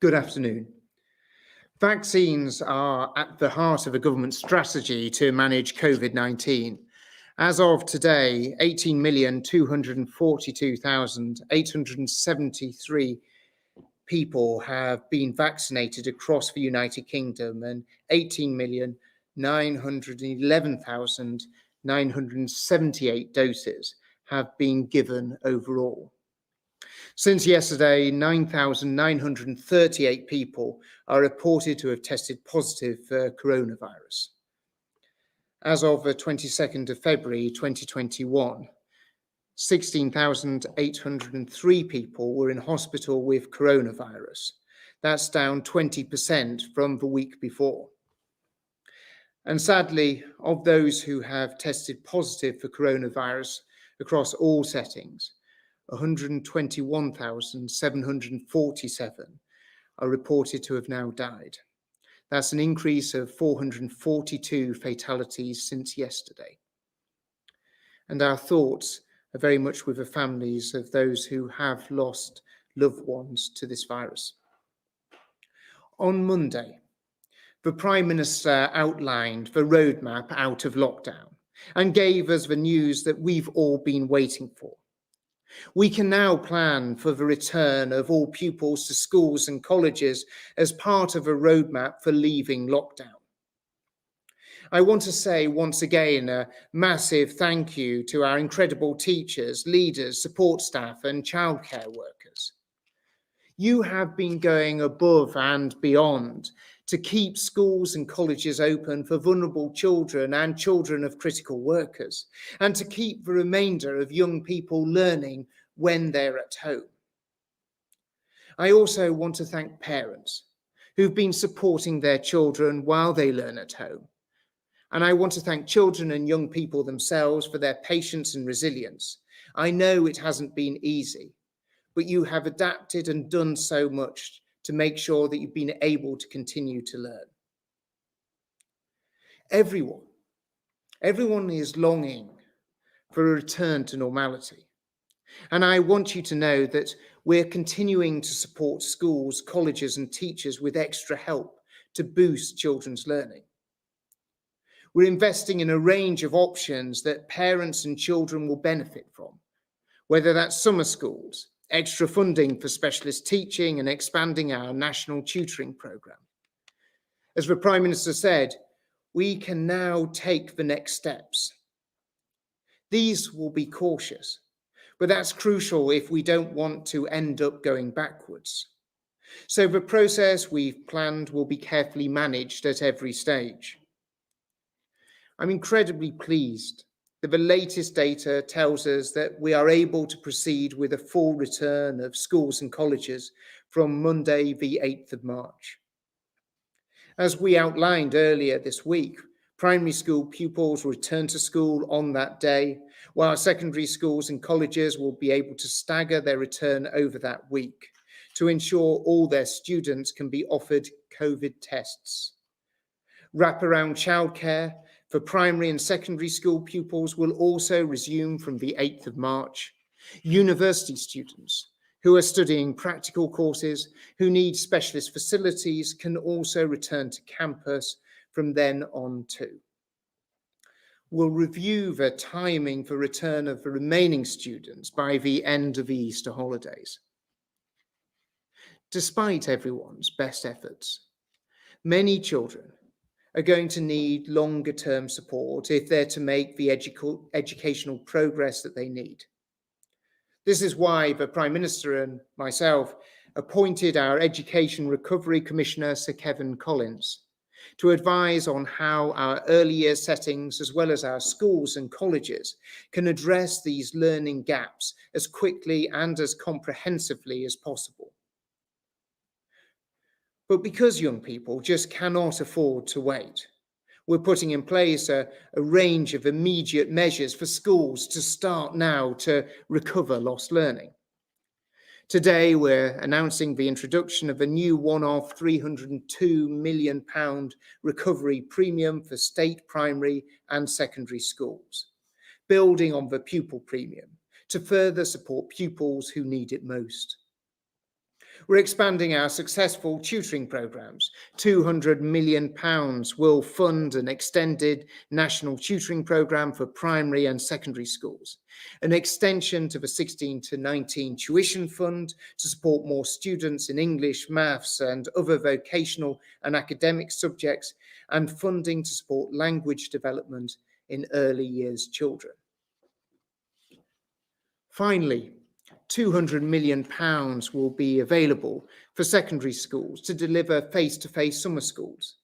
Good afternoon. Vaccines are at the heart of a government strategy to manage COVID-19. As of today, 18,242,873 people have been vaccinated across the United Kingdom and 18,911,978 doses have been given overall. Since yesterday, 9,938 people are reported to have tested positive for coronavirus. As of the 22nd of February 2021, 16,803 people were in hospital with coronavirus. That's down 20% from the week before. And sadly, of those who have tested positive for coronavirus across all settings, 121,747 are reported to have now died. That's an increase of 442 fatalities since yesterday. And our thoughts are very much with the families of those who have lost loved ones to this virus. On Monday, the Prime Minister outlined the roadmap out of lockdown and gave us the news that we've all been waiting for. We can now plan for the return of all pupils to schools and colleges as part of a roadmap for leaving lockdown. I want to say once again a massive thank you to our incredible teachers, leaders, support staff and childcare workers. You have been going above and beyond to keep schools and colleges open for vulnerable children and children of critical workers, and to keep the remainder of young people learning when they're at home. I also want to thank parents who've been supporting their children while they learn at home. And I want to thank children and young people themselves for their patience and resilience. I know it hasn't been easy, but you have adapted and done so much to make sure that you've been able to continue to learn. Everyone is longing for a return to normality. And I want you to know that we're continuing to support schools, colleges and teachers with extra help to boost children's learning. We're investing in a range of options that parents and children will benefit from, whether that's summer schools, extra funding for specialist teaching and expanding our national tutoring programme. As the Prime Minister said, we can now take the next steps. These will be cautious, but that's crucial if we don't want to end up going backwards. So the process we've planned will be carefully managed at every stage. I'm incredibly pleased that the latest data tells us that we are able to proceed with a full return of schools and colleges from Monday, the 8th of March. As we outlined earlier this week, primary school pupils will return to school on that day, while secondary schools and colleges will be able to stagger their return over that week to ensure all their students can be offered COVID tests. Wraparound childcare for primary and secondary school pupils will also resume from the 8th of March. University students who are studying practical courses, who need specialist facilities, can also return to campus from then on too. We'll review the timing for return of the remaining students by the end of the Easter holidays. Despite everyone's best efforts, many children are going to need longer term support if they're to make the educational progress that they need. This is why the Prime Minister and myself appointed our Education Recovery Commissioner, Sir Kevin Collins, to advise on how our early years settings, as well as our schools and colleges, can address these learning gaps as quickly and as comprehensively as possible. But because young people just cannot afford to wait, we're putting in place a range of immediate measures for schools to start now to recover lost learning. Today, we're announcing the introduction of a new one-off £302 million recovery premium for state primary and secondary schools, building on the pupil premium to further support pupils who need it most. We're expanding our successful tutoring programmes. £200 million will fund an extended national tutoring programme for primary and secondary schools, an extension to the 16 to 19 tuition fund to support more students in English, maths and other vocational and academic subjects, and funding to support language development in early years children. Finally, £200 million will be available for secondary schools to deliver face-to-face summer schools.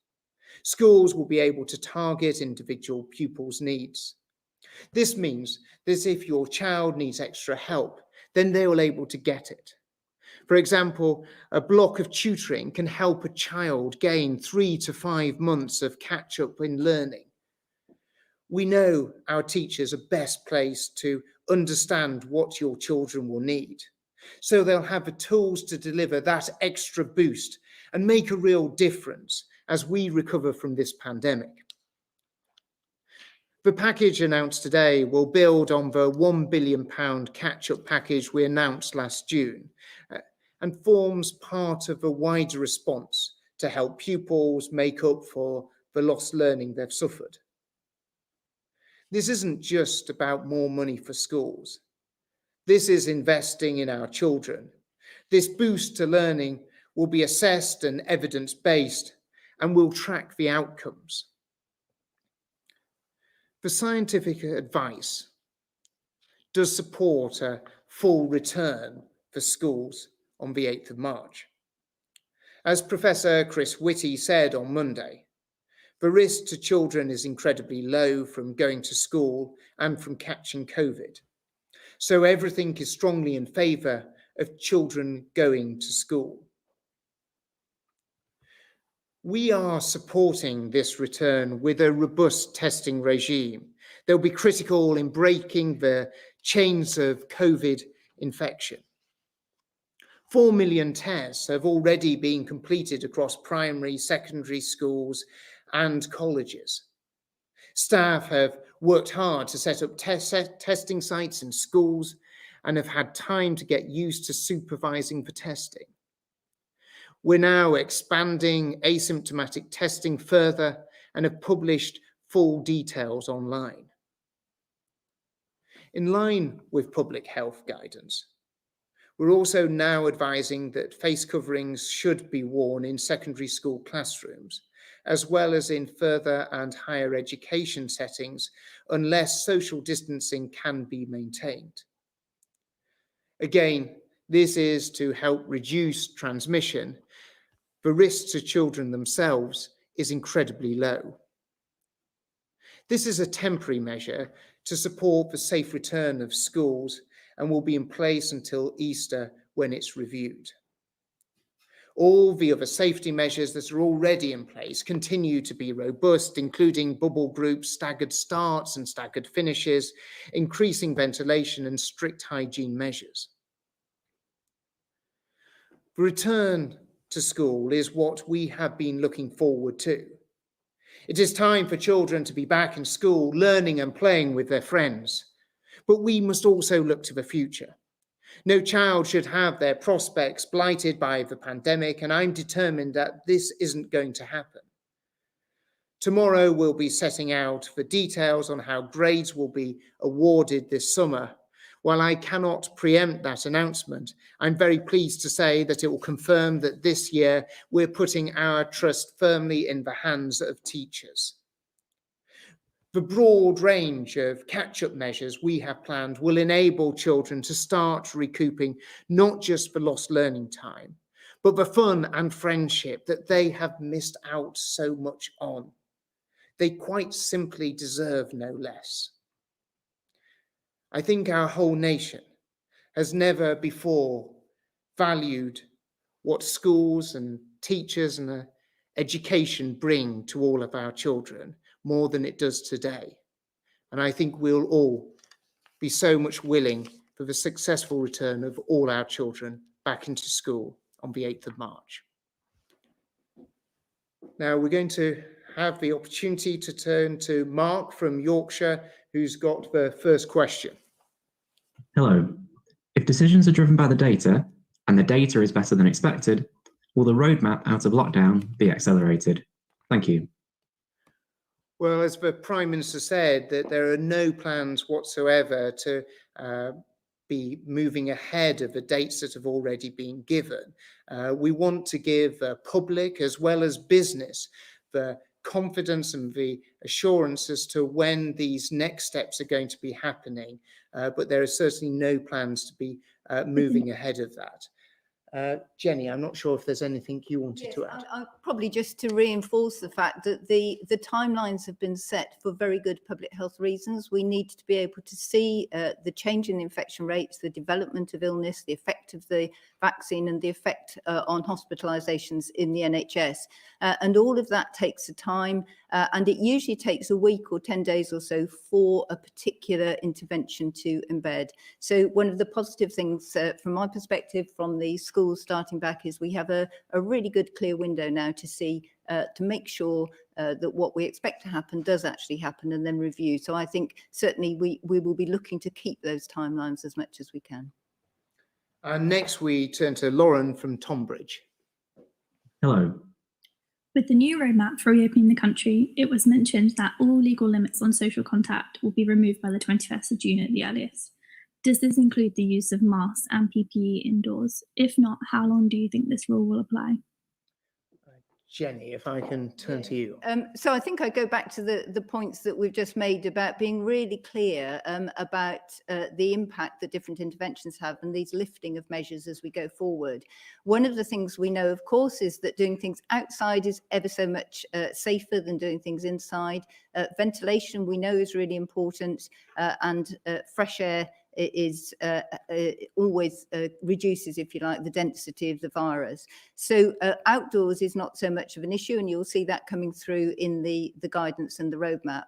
Schools will be able to target individual pupils' needs. This means that if your child needs extra help, then they will be able to get it. For example, a block of tutoring can help a child gain 3 to 5 months of catch-up in learning. We know our teachers are best placed to understand what your children will need, so they'll have the tools to deliver that extra boost and make a real difference as we recover from this pandemic. The package announced today will build on the £1 billion catch-up package we announced last June and forms part of a wider response to help pupils make up for the lost learning they've suffered. This isn't just about more money for schools. This is investing in our children. This boost to learning will be assessed and evidence-based and will track the outcomes. The scientific advice does support a full return for schools on the 8th of March. As Professor Chris Whitty said on Monday, the risk to children is incredibly low from going to school and from catching COVID. So everything is strongly in favour of children going to school. We are supporting this return with a robust testing regime that will be critical in breaking the chains of COVID infection. 4 million tests have already been completed across primary, secondary schools and colleges. Staff have worked hard to set up testing sites in schools and have had time to get used to supervising for testing. We're now expanding asymptomatic testing further and have published full details online. In line with public health guidance, we're also now advising that face coverings should be worn in secondary school classrooms, as well as in further and higher education settings, unless social distancing can be maintained. Again, this is to help reduce transmission. The risk to children themselves is incredibly low. This is a temporary measure to support the safe return of schools and will be in place until Easter when it's reviewed. All the other safety measures that are already in place continue to be robust, including bubble groups, staggered starts and staggered finishes, increasing ventilation and strict hygiene measures. The return to school is what we have been looking forward to. It is time for children to be back in school, learning and playing with their friends. But we must also look to the future. No child should have their prospects blighted by the pandemic, and I'm determined that this isn't going to happen. Tomorrow we'll be setting out the details on how grades will be awarded this summer. While I cannot preempt that announcement, I'm very pleased to say that it will confirm that this year we're putting our trust firmly in the hands of teachers. The broad range of catch-up measures we have planned will enable children to start recouping not just the lost learning time, but the fun and friendship that they have missed out so much on. They quite simply deserve no less. I think our whole nation has never before valued what schools and teachers and education bring to all of our children more than it does today. And I think we'll all be so much willing for the successful return of all our children back into school on the 8th of March. Now we're going to have the opportunity to turn to Mark from Yorkshire, who's got the first question. Hello. If decisions are driven by the data, and the data is better than expected, will the roadmap out of lockdown be accelerated? Thank you. Well, as the Prime Minister said, that there are no plans whatsoever to be moving ahead of the dates that have already been given. We want to give public as well as business the confidence and the assurance as to when these next steps are going to be happening, but there are certainly no plans to be moving ahead of that. Jenny, I'm not sure if there's anything you wanted to add. Probably just to reinforce the fact that the timelines have been set for very good public health reasons. We need to be able to see the change in infection rates, the development of illness, the effect of the vaccine and the effect on hospitalisations in the NHS. And all of that takes a time, and it usually takes a week or 10 days or so for a particular intervention to embed. So one of the positive things from my perspective from the schools starting back is we have a really good clear window now to see, to make sure that what we expect to happen does actually happen and then review. So I think certainly we will be looking to keep those timelines as much as we can. And next we turn to Lauren from Tonbridge. Hello. With the new roadmap for reopening the country, it was mentioned that all legal limits on social contact will be removed by the 21st of June at the earliest. Does this include the use of masks and PPE indoors? If not, how long do you think this rule will apply? Jenny, if I can turn to you. So I think I go back to the points that we've just made about being really clear about the impact that different interventions have and these lifting of measures as we go forward. One of the things we know, of course, is that doing things outside is ever so much safer than doing things inside. Ventilation, we know, is really important, and fresh air is always reduces, if you like, the density of the virus. So outdoors is not so much of an issue, and you'll see that coming through in the guidance and the roadmap.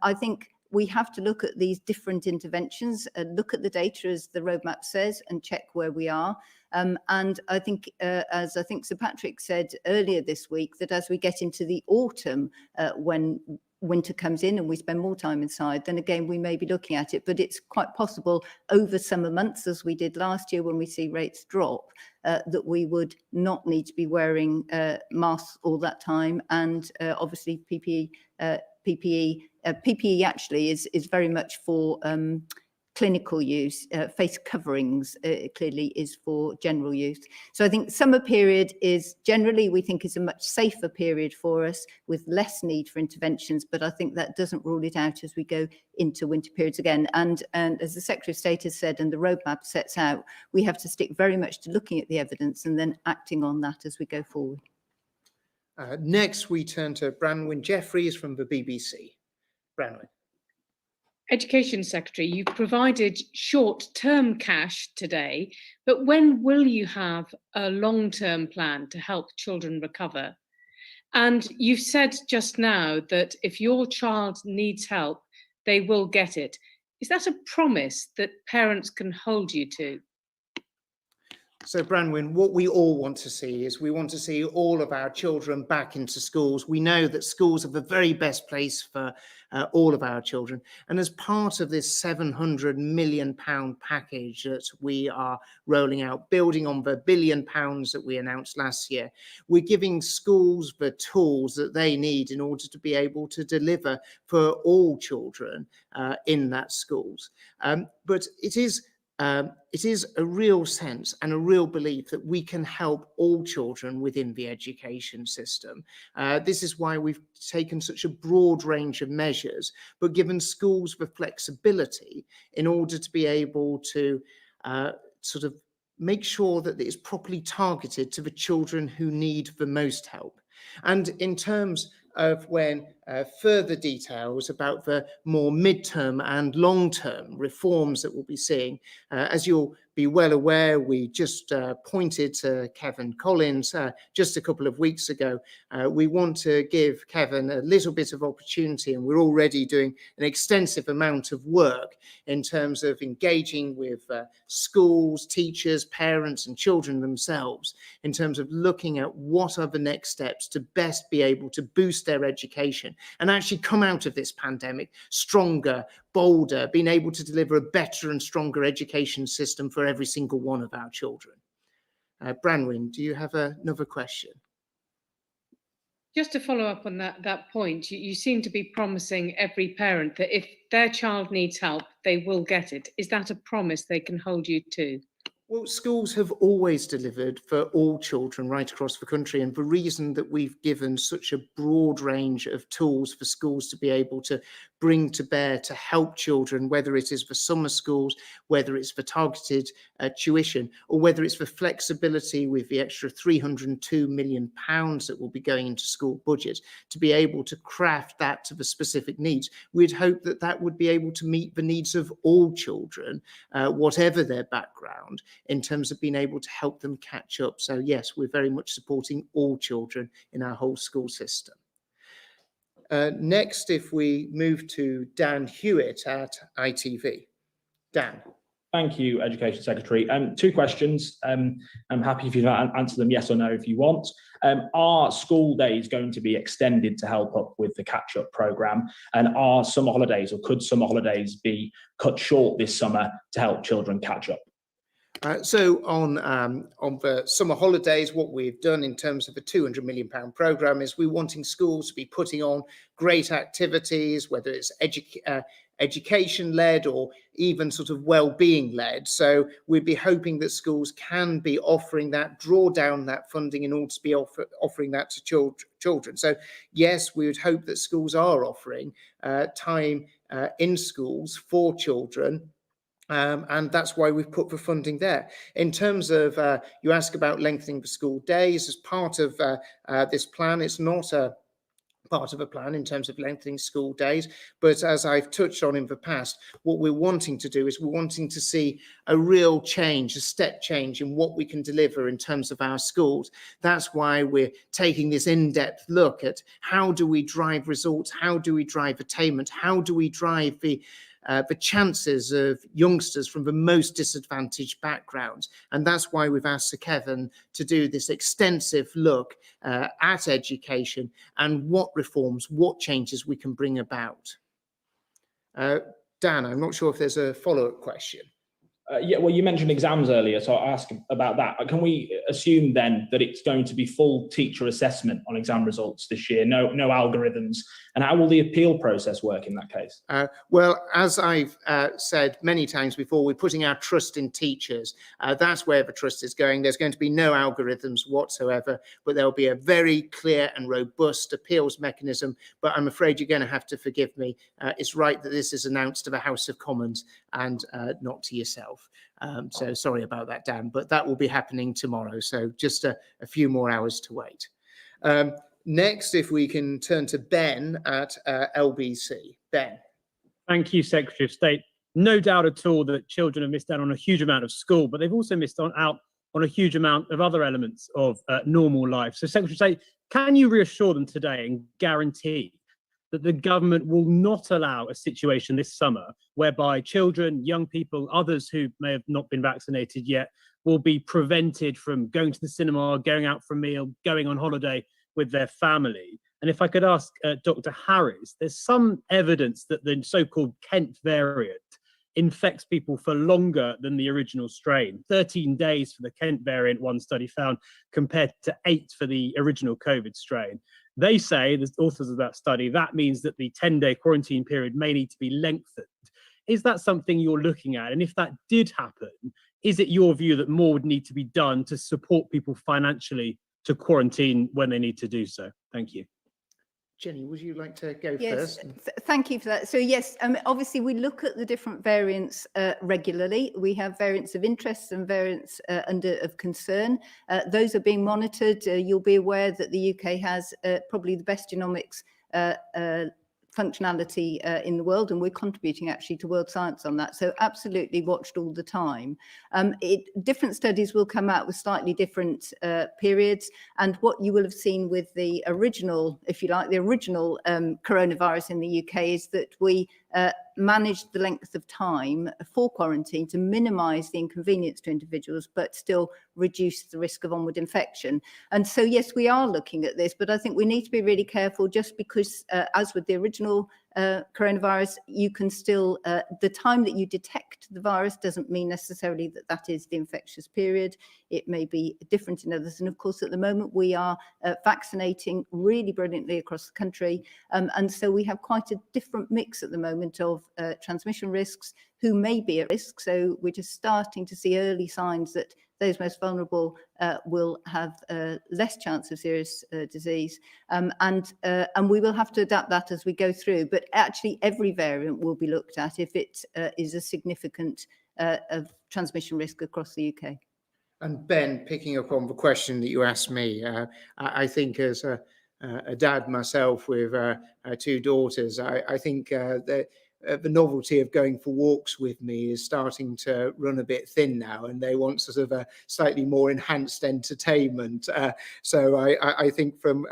I think we have to look at these different interventions, look at the data as the roadmap says, and check where we are. And I think, as I think Sir Patrick said earlier this week, that as we get into the autumn, when winter comes in and we spend more time inside, then again we may be looking at it. But it's quite possible over summer months, as we did last year when we see rates drop, that we would not need to be wearing masks all that time. And obviously PPE actually is very much for clinical use. Face coverings clearly is for general use. So I think summer period is generally, we think, is a much safer period for us with less need for interventions, but I think that doesn't rule it out as we go into winter periods again. And as the Secretary of State has said, and the roadmap sets out, we have to stick very much to looking at the evidence and then acting on that as we go forward. Next, we turn to Branwyn Jeffries from the BBC. Branwyn. Education Secretary, you've provided short-term cash today, but when will you have a long-term plan to help children recover? And you've said just now that if your child needs help, they will get it. Is that a promise that parents can hold you to? So Branwyn, what we all want to see is we want to see all of our children back into schools. We know that schools are the very best place for all of our children. And as part of this £700 million package that we are rolling out, building on the £1 billion that we announced last year, we're giving schools the tools that they need in order to be able to deliver for all children in that schools. But it is a real sense and a real belief that we can help all children within the education system. This is why we've taken such a broad range of measures, but given schools the flexibility in order to be able to sort of make sure that it's properly targeted to the children who need the most help. And in terms of when further details about the more midterm and long-term reforms that we'll be seeing, as you'll be well aware, we just pointed to Kevin Collins just a couple of weeks ago. We want to give Kevin a little bit of opportunity, and we're already doing an extensive amount of work in terms of engaging with schools, teachers, parents and children themselves, in terms of looking at what are the next steps to best be able to boost their education and actually come out of this pandemic stronger, bolder, being able to deliver a better and stronger education system for every single one of our children. Branwyn, do you have another question? Just to follow up on that point, you seem to be promising every parent that if their child needs help, they will get it. Is that a promise they can hold you to? Well, schools have always delivered for all children right across the country, and the reason that we've given such a broad range of tools for schools to be able to bring to bear to help children, whether it is for summer schools, whether it's for targeted tuition, or whether it's for flexibility with the extra £302 million that will be going into school budgets, to be able to craft that to the specific needs. We'd hope that that would be able to meet the needs of all children, whatever their background, in terms of being able to help them catch up. So yes, we're very much supporting all children in our whole school system. Next, if we move to Dan Hewitt at ITV. Dan. Thank you, Education Secretary. 2 questions. I'm happy if you answer them yes or no if you want. Are school days going to be extended to help up with the catch-up programme? And are summer holidays, or could summer holidays be cut short this summer to help children catch up? So on the summer holidays, what we've done in terms of the £200 million programme is we're wanting schools to be putting on great activities, whether it's education-led or even sort of well-being-led. So we'd be hoping that schools can be offering that, draw down that funding in order to be offering that to children. So yes, we would hope that schools are offering time in schools for children. And that's why we've put the funding there. In terms of, you ask about lengthening the school days as part of this plan. It's not a part of a plan in terms of lengthening school days, but as I've touched on in the past, what we're wanting to do is we're wanting to see a real change, a step change in what we can deliver in terms of our schools. That's why we're taking this in-depth look at how do we drive results, how do we drive attainment, how do we drive the chances of youngsters from the most disadvantaged backgrounds. And that's why we've asked Sir Kevin to do this extensive look at education and what reforms, what changes we can bring about. Dan, I'm not sure if there's a follow-up question. Yeah, well, you mentioned exams earlier, so I'll ask about that. Can we assume then that it's going to be full teacher assessment on exam results this year, no algorithms? And how will the appeal process work in that case? Well, as I've said many times before, we're putting our trust in teachers. That's where the trust is going. There's going to be no algorithms whatsoever, but there'll be a very clear and robust appeals mechanism. But I'm afraid you're going to have to forgive me. It's right that this is announced to the House of Commons and not to yourself. So sorry about that, Dan, but that will be happening tomorrow. So just a few more hours to wait. Next, if we can turn to Ben at LBC. Ben. Thank you, Secretary of State. No doubt at all that children have missed out on a huge amount of school, but they've also missed out on a huge amount of other elements of normal life. So, Secretary of State, can you reassure them today and guarantee that the government will not allow a situation this summer whereby children, young people, others who may have not been vaccinated yet will be prevented from going to the cinema, going out for a meal, going on holiday with their family? And if I could ask Dr. Harris, there's some evidence that the so-called Kent variant infects people for longer than the original strain. 13 days for the Kent variant, one study found, compared to 8 for the original COVID strain. They say, the authors of that study, that means that the 10-day quarantine period may need to be lengthened. Is that something you're looking at? And if that did happen, is it your view that more would need to be done to support people financially to quarantine when they need to do so? Thank you. Jenny, would you like to go Yes, first? thank you for that. So yes, obviously we look at the different variants regularly. We have variants of interest and variants of concern. Those are being monitored. You'll be aware that the UK has probably the best genomics functionality in the world, and we're contributing actually to world science on that. So absolutely watched all the time. Different studies will come out with slightly different periods, and what you will have seen with the original, if you like, the original coronavirus in the UK is that we managed the length of time for quarantine to minimise the inconvenience to individuals, but still reduce the risk of onward infection. And so, yes, we are looking at this, but I think we need to be really careful, just because, as with the original coronavirus, you can still, the time that you detect the virus doesn't mean necessarily that that is the infectious period. It may be different in others. And of course, at the moment, we are vaccinating really brilliantly across the country. And so we have quite a different mix at the moment of transmission risks, who may be at risk. So we're just starting to see early signs that those most vulnerable will have less chance of serious disease. And we will have to adapt that as we go through. But actually, every variant will be looked at if it is a significant of transmission risk across the UK. And Ben, picking up on the question that you asked me, I think as a dad myself with 2 daughters, I think the novelty of going for walks with me is starting to run a bit thin now, and they want sort of a slightly more enhanced entertainment. So I think from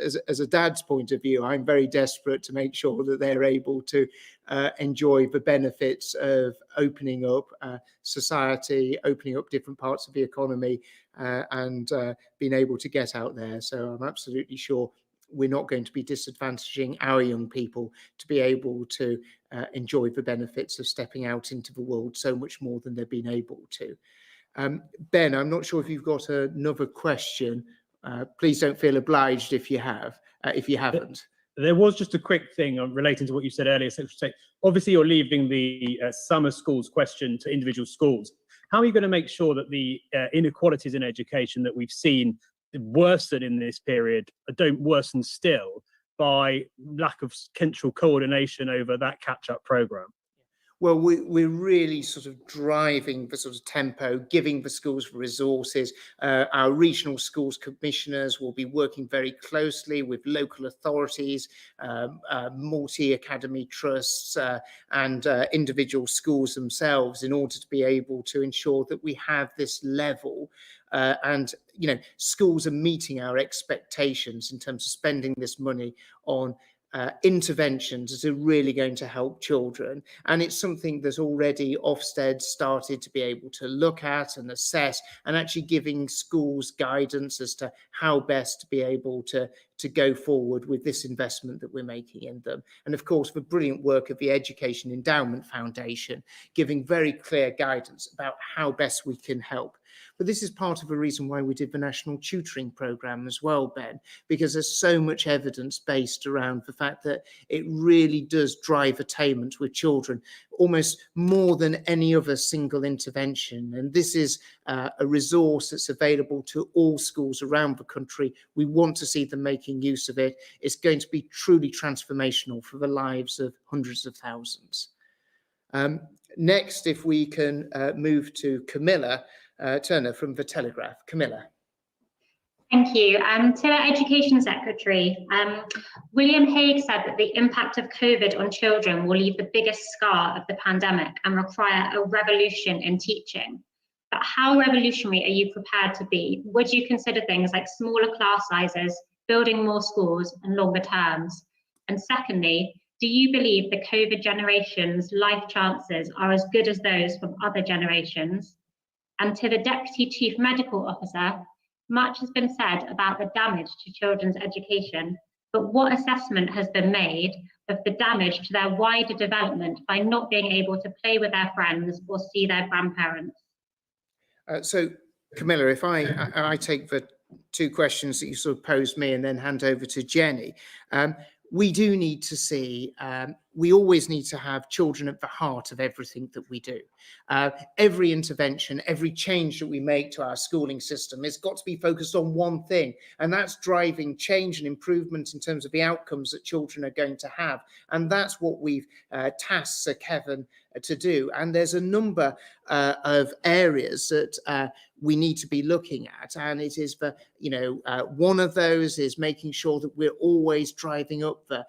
as a dad's point of view, I'm very desperate to make sure that they're able to enjoy the benefits of opening up society, opening up different parts of the economy, and being able to get out there. So I'm absolutely sure we're not going to be disadvantaging our young people to be able to enjoy the benefits of stepping out into the world so much more than they've been able to. Ben, I'm not sure if you've got another question. Please don't feel obliged if you haven't. There was just a quick thing relating to what you said earlier, Secretary. Obviously, you're leaving the summer schools question to individual schools. How are you going to make sure that the inequalities in education that we've seen worsen in this period don't worsen still by lack of central coordination over that catch-up programme? Well, we're really sort of driving the sort of tempo, giving the schools resources. Our regional schools commissioners will be working very closely with local authorities, multi-academy trusts, and individual schools themselves in order to be able to ensure that we have this level and, you know, schools are meeting our expectations in terms of spending this money on interventions that are really going to help children. And it's something that already Ofsted started to be able to look at and assess, and actually giving schools guidance as to how best to be able to go forward with this investment that we're making in them. And of course, the brilliant work of the Education Endowment Foundation, giving very clear guidance about how best we can help. But this is part of the reason why we did the National Tutoring Programme as well, Ben, because there's so much evidence based around the fact that it really does drive attainment with children, almost more than any other single intervention. And this is a resource that's available to all schools around the country. We want to see them making use of it. It's going to be truly transformational for the lives of hundreds of thousands. Next, if we can move to Camilla Turner from The Telegraph. Camilla. Thank you. To the Education Secretary, William Hague said that the impact of COVID on children will leave the biggest scar of the pandemic and require a revolution in teaching. But how revolutionary are you prepared to be? Would you consider things like smaller class sizes, building more schools, and longer terms? And secondly, do you believe the COVID generation's life chances are as good as those from other generations? And to the Deputy Chief Medical Officer, much has been said about the damage to children's education, but what assessment has been made of the damage to their wider development by not being able to play with their friends or see their grandparents? So, Camilla, if I take the 2 questions that you sort of posed me and then hand over to Jenny, we do need to see, we always need to have children at the heart of everything that we do. Every intervention, every change that we make to our schooling system has got to be focused on one thing, and that's driving change and improvement in terms of the outcomes that children are going to have. And that's what we've tasked Sir Kevin to do. And there's a number of areas that we need to be looking at. And it is one of those is making sure that we're always driving up the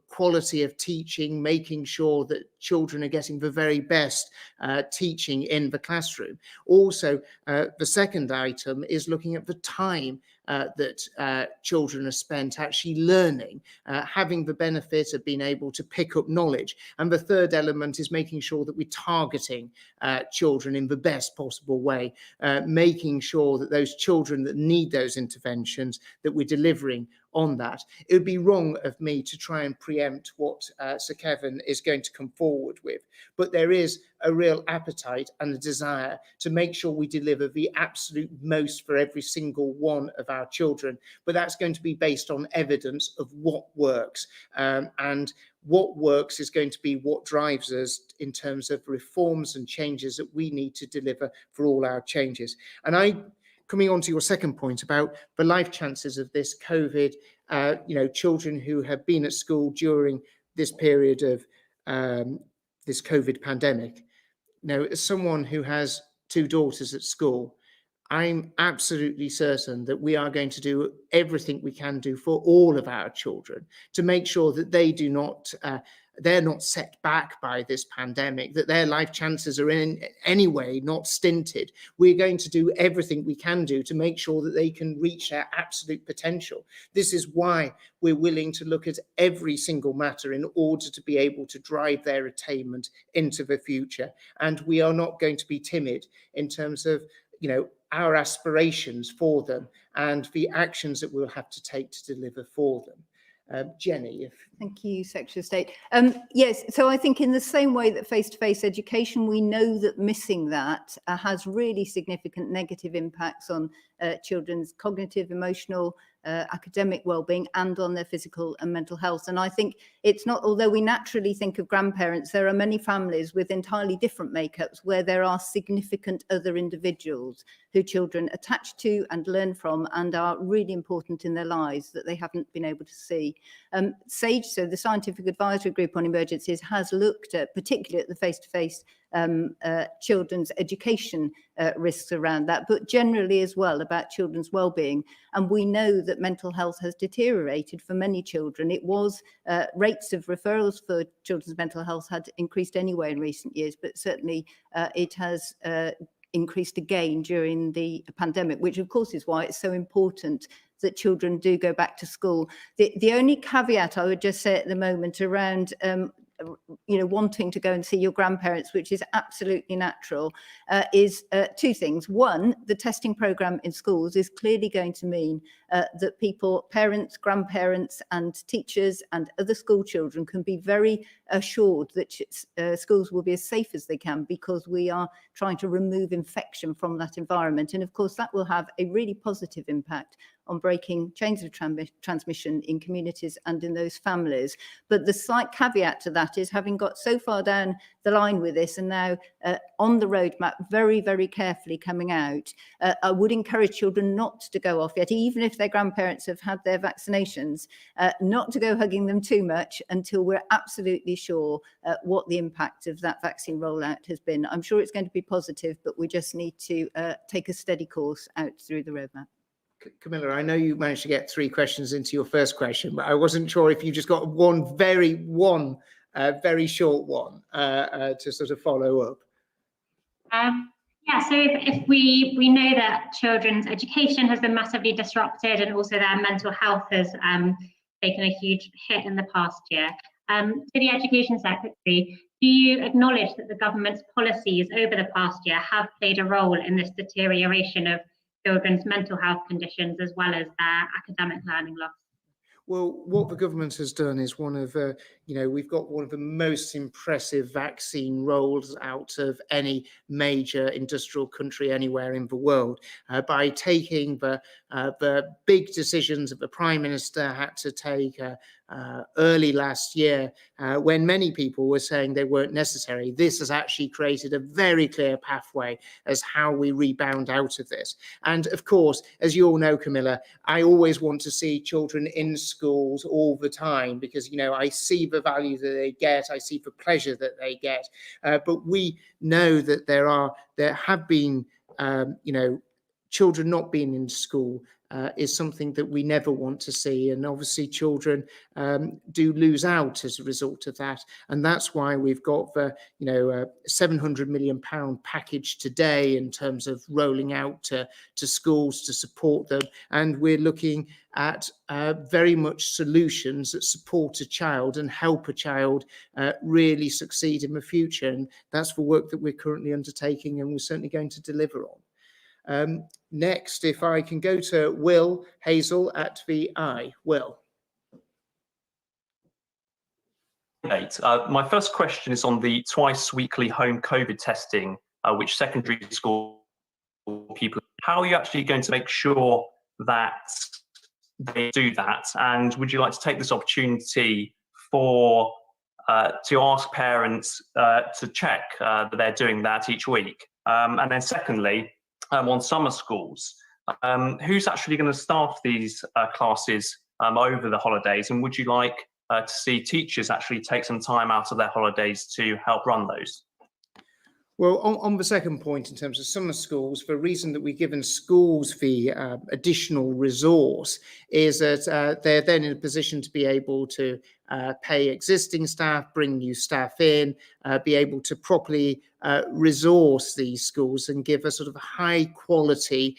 quality of teaching, making sure that children are getting the very best teaching in the classroom. Also, the second item is looking at the time that children are spent actually learning, having the benefit of being able to pick up knowledge. And the third element is making sure that we're targeting children in the best possible way, making sure that those children that need those interventions, that we're delivering on that. It would be wrong of me to try and preempt what Sir Kevin is going to come forward with, but there is a real appetite and a desire to make sure we deliver the absolute most for every single one of our children, but that's going to be based on evidence of what works, and what works is going to be what drives us in terms of reforms and changes that we need to deliver for all our changes. And coming on to your second point about the life chances of this COVID, children who have been at school during this period of this COVID pandemic. Now, as someone who has 2 daughters at school, I'm absolutely certain that we are going to do everything we can do for all of our children to make sure that they're not set back by this pandemic, that their life chances are in any way not stinted. We're going to do everything we can do to make sure that they can reach their absolute potential. This is why we're willing to look at every single matter in order to be able to drive their attainment into the future. And we are not going to be timid in terms of, our aspirations for them and the actions that we'll have to take to deliver for them. Jenny, Thank you, Secretary of State. Yes, so I think in the same way that face-to-face education, we know that missing that has really significant negative impacts on children's cognitive, emotional, academic well-being and on their physical and mental health. And I think it's not, although we naturally think of grandparents, there are many families with entirely different makeups where there are significant other individuals who children attach to and learn from and are really important in their lives that they haven't been able to see. SAGE, so the Scientific Advisory Group on Emergencies, has looked at, particularly at the face-to-face children's education risks around that, but generally as well about children's well-being. And we know that mental health has deteriorated for many children. It was rates of referrals for children's mental health had increased anyway in recent years, but certainly it has increased again during the pandemic, which of course is why it's so important that children do go back to school. The only caveat I would just say at the moment around wanting to go and see your grandparents, which is absolutely natural, is 2 things. One, the testing programme in schools is clearly going to mean that people, parents, grandparents and teachers and other school children can be very assured that schools will be as safe as they can, because we are trying to remove infection from that environment. And of course, that will have a really positive impact on breaking chains of transmission in communities and in those families. But the slight caveat to that is, having got so far down the line with this and now on the roadmap very, very carefully coming out, I would encourage children not to go off yet, even if their grandparents have had their vaccinations, not to go hugging them too much until we're absolutely sure what the impact of that vaccine rollout has been. I'm sure it's going to be positive, but we just need to take a steady course out through the roadmap. Camilla, I know you managed to get 3 questions into your first question, but I wasn't sure if you just got one very short one to sort of follow up. So if we know that children's education has been massively disrupted and also their mental health has taken a huge hit in the past year, to the Education Secretary, do you acknowledge that the government's policies over the past year have played a role in this deterioration of children's mental health conditions as well as their academic learning loss? Well, what the government has done is we've got one of the most impressive vaccine rolls out of any major industrial country anywhere in the world, by taking the big decisions that the Prime Minister had to take early last year, when many people were saying they weren't necessary. This has actually created a very clear pathway as how we rebound out of this. And of course, as you all know, Camilla, I always want to see children in schools all the time, because I see the value that they get, I see the pleasure that they get, but we know that there have been children not being in school is something that we never want to see, and obviously children do lose out as a result of that, and that's why we've got the £700 million package today in terms of rolling out to schools to support them, and we're looking at very much solutions that support a child and help a child really succeed in the future, and that's the work that we're currently undertaking and we're certainly going to deliver on. Next, if I can go to Will Hazel at VI. Will. My first question is on the twice weekly home COVID testing, which secondary school people, how are you actually going to make sure that they do that? And would you like to take this opportunity for to ask parents to check that they're doing that each week? And then secondly, on summer schools, who's actually going to staff these classes over the holidays? And would you like to see teachers actually take some time out of their holidays to help run those? Well, on the second point, in terms of summer schools, the reason that we've given schools the additional resource is that they're then in a position to be able to pay existing staff, bring new staff in, be able to properly resource these schools and give a sort of high quality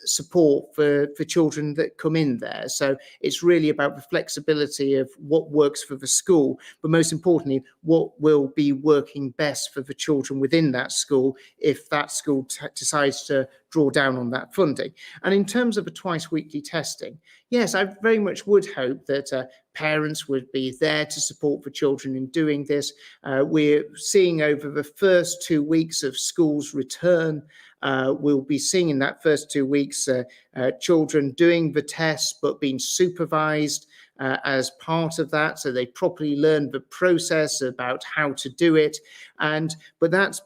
support for children that come in there. So it's really about the flexibility of what works for the school, but most importantly, what will be working best for the children within that school if that school decides to draw down on that funding. And in terms of the twice weekly testing, yes, I very much would hope that parents would be there to support the children in doing this. We're seeing over the first 2 weeks of school's return, we'll be seeing in that first 2 weeks children doing the test but being supervised as part of that, so they properly learn the process about how to do it. But that's,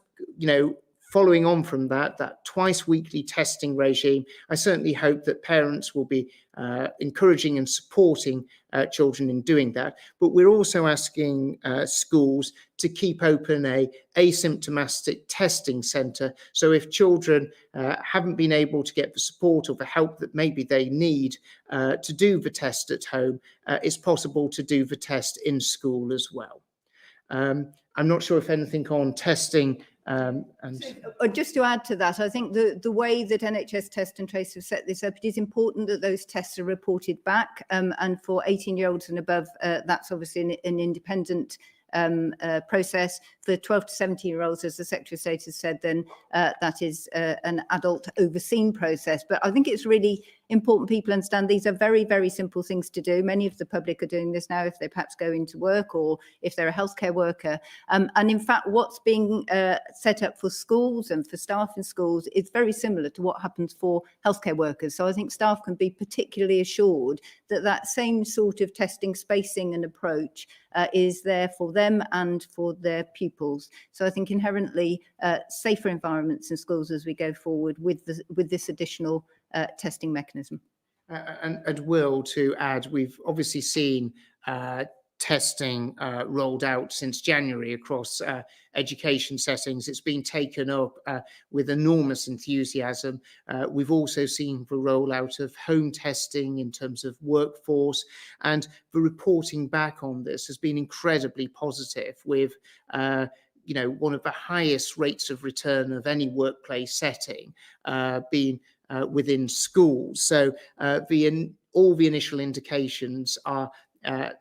following on from that twice weekly testing regime, I certainly hope that parents will be encouraging and supporting children in doing that. But we're also asking schools to keep open a asymptomatic testing centre. So if children haven't been able to get the support or the help that maybe they need to do the test at home, it's possible to do the test in school as well. I'm not sure if anything on testing. Just to add to that, I think the way that NHS Test and Trace have set this up, it is important that those tests are reported back. And for 18-year-olds and above, that's obviously an independent process. For 12 to 17-year-olds, as the Secretary of State has said, then that is an adult overseen process. But I think it's really important people understand these are very, very simple things to do. Many of the public are doing this now if they perhaps go into work or if they're a healthcare worker. And in fact, what's being set up for schools and for staff in schools is very similar to what happens for healthcare workers. So I think staff can be particularly assured that that same sort of testing, spacing and approach is there for them and for their pupils. So I think inherently safer environments in schools as we go forward with this additional testing mechanism. And Will, to add, we've obviously seen testing rolled out since January across education settings. It's been taken up with enormous enthusiasm. We've also seen the rollout of home testing in terms of workforce, and the reporting back on this has been incredibly positive, with one of the highest rates of return of any workplace setting being within schools. So all the initial indications are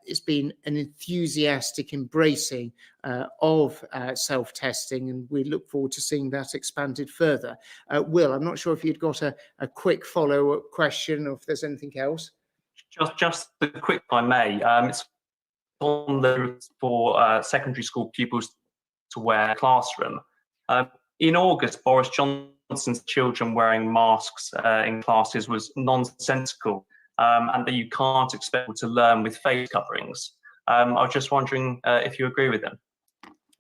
it's been an enthusiastic embracing of self-testing, and we look forward to seeing that expanded further. Will, I'm not sure if you'd got a quick follow-up question or if there's anything else. Just a quick, if I may. It's on the for secondary school pupils to wear classroom. In August, Boris Johnson's children wearing masks in classes was nonsensical, and that you can't expect them to learn with face coverings. I was just wondering if you agree with them.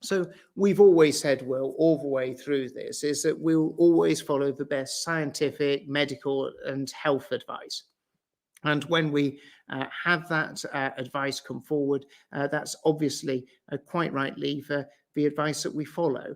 So we've always said, Will, all the way through this, is that we'll always follow the best scientific, medical and health advice. And when we have that advice come forward, that's obviously quite rightly the advice that we follow.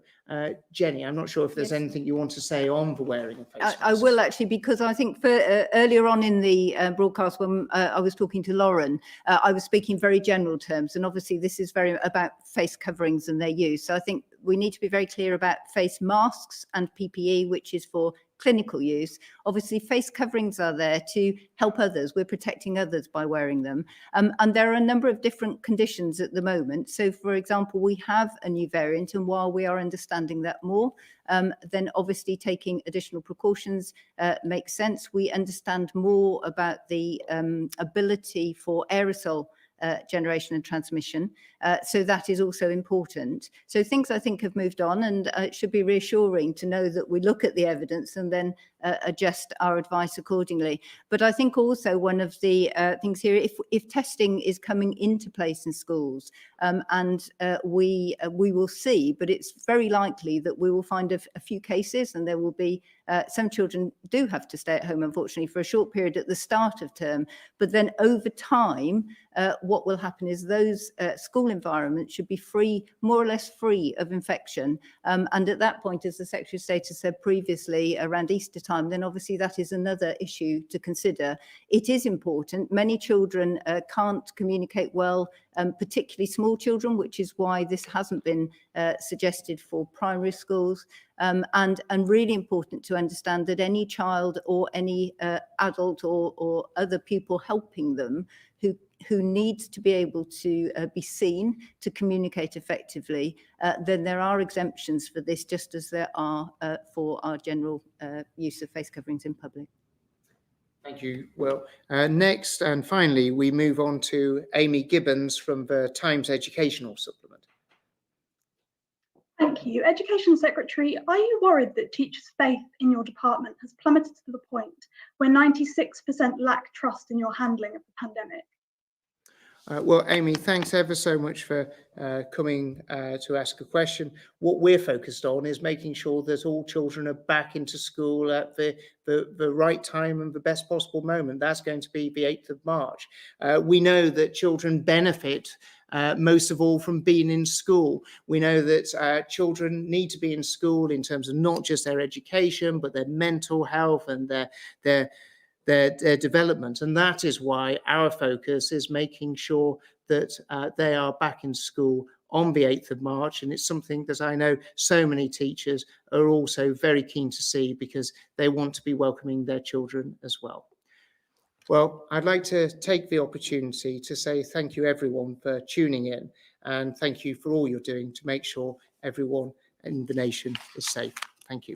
Jenny, I'm not sure if there's anything you want to say on the wearing of face masks. I will actually, because I think earlier on in the broadcast when I was talking to Lauren, I was speaking very general terms, and obviously this is very about face coverings and their use. So I think we need to be very clear about face masks and PPE, which is for clinical use. Obviously, face coverings are there to help others. We're protecting others by wearing them. And there are a number of different conditions at the moment. So, for example, we have a new variant, and while we are understanding that more, then obviously taking additional precautions makes sense. We understand more about the ability for aerosol generation and transmission. So that is also important. So things I think have moved on, and it should be reassuring to know that we look at the evidence and then adjust our advice accordingly. But I think also one of the things here, if testing is coming into place in schools, and we will see, but it's very likely that we will find a few cases, and there will be some children do have to stay at home, unfortunately, for a short period at the start of term. But then over time, what will happen is those school environments should be free, more or less free of infection. And at that point, as the Secretary of State has said previously, around Easter time, then obviously that is another issue to consider. It is important. Many children can't communicate well, particularly small children, which is why this hasn't been suggested for primary schools. And really important to understand that any child or any adult or other pupil helping them who needs to be able to be seen to communicate effectively, then there are exemptions for this, just as there are for our general use of face coverings in public. Thank you, Will. Next and finally, we move on to Amy Gibbons from the Times Educational Supplement. Thank you. Education Secretary, are you worried that teachers' faith in your department has plummeted to the point where 96% lack trust in your handling of the pandemic? Well, Amy, thanks ever so much for coming to ask a question. What we're focused on is making sure that all children are back into school at the right time and the best possible moment. That's going to be the 8th of March. We know that children benefit most of all from being in school. We know that children need to be in school in terms of not just their education, but their mental health and their development. And that is why our focus is making sure that they are back in school on the 8th of March. And it's something that I know so many teachers are also very keen to see, because they want to be welcoming their children as well. Well, I'd like to take the opportunity to say thank you everyone for tuning in, and thank you for all you're doing to make sure everyone in the nation is safe. Thank you.